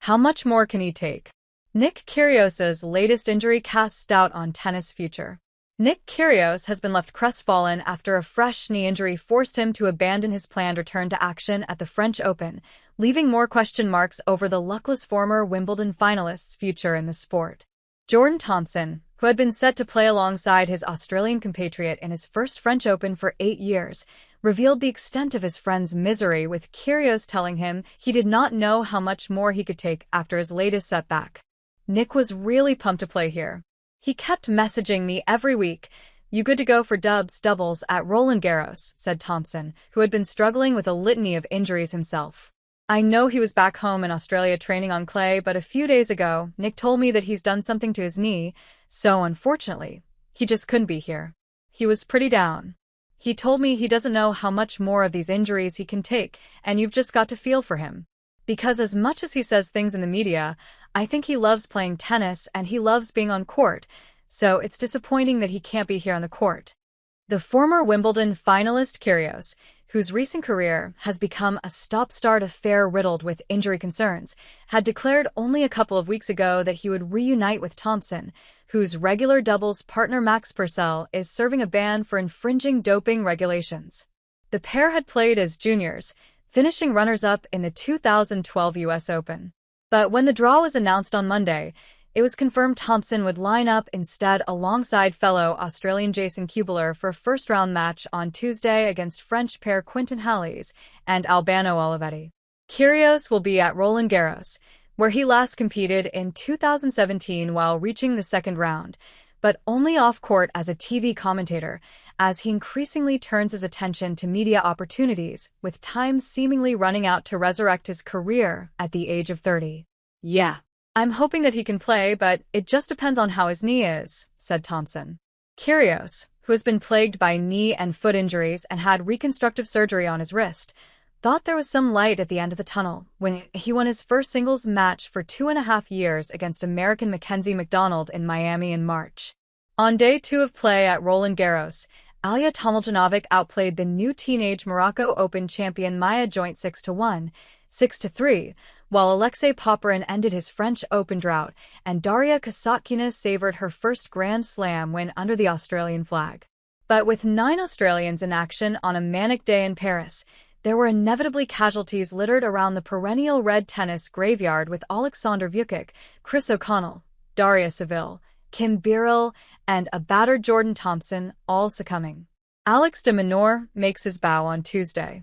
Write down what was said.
How much more can he take? Nick Kyrgios's latest injury casts doubt on tennis future. Nick Kyrgios has been left crestfallen after a fresh knee injury forced him to abandon his planned return to action at the French Open, leaving more question marks over the luckless former Wimbledon finalist's future in the sport. Jordan Thompson, who had been set to play alongside his Australian compatriot in his first French Open for 8 years, revealed the extent of his friend's misery, with Kyrgios telling him he did not know how much more he could take after his latest setback. Nick was really pumped to play here. He kept messaging me every week, "You good to go for doubles at Roland Garros," said Thompson, who had been struggling with a litany of injuries himself. "I know he was back home in Australia training on clay, but a few days ago, Nick told me that he's done something to his knee, so unfortunately, he just couldn't be here. He was pretty down. He told me he doesn't know how much more of these injuries he can take, and you've just got to feel for him. Because as much as he says things in the media, I think he loves playing tennis and he loves being on court, so it's disappointing that he can't be here on the court." The former Wimbledon finalist Kyrgios, whose recent career has become a stop-start affair riddled with injury concerns, had declared only a couple of weeks ago that he would reunite with Thompson, whose regular doubles partner Max Purcell is serving a ban for infringing doping regulations. The pair had played as juniors, finishing runners-up in the 2012 U.S. Open. But when the draw was announced on Monday, it was confirmed Thompson would line up instead alongside fellow Australian Jason Kubler for a first-round match on Tuesday against French pair Quentin Halys and Albano Olivetti. Kyrgios will be at Roland Garros, where he last competed in 2017 while reaching the second round, but only off-court as a TV commentator, as he increasingly turns his attention to media opportunities, with time seemingly running out to resurrect his career at the age of 30. "Yeah, I'm hoping that he can play, but it just depends on how his knee is," said Thompson. Kyrgios, who has been plagued by knee and foot injuries and had reconstructive surgery on his wrist, thought there was some light at the end of the tunnel when he won his first singles match for 2.5 years against American Mackenzie McDonald in Miami in March. On day 2 of play at Roland Garros, Alja Tomiljanovic outplayed the new teenage Morocco Open champion Maya joint 6-1, 6-3, while Alexei Popyrin ended his French Open drought and Daria Kasatkina savored her first Grand Slam win under the Australian flag. But with 9 Australians in action on a manic day in Paris, there were inevitably casualties littered around the perennial red tennis graveyard, with Alexander Vukic, Chris O'Connell, Daria Saville, Kim Birrell, and a battered Jordan Thompson all succumbing. Alex de Minaur makes his bow on Tuesday.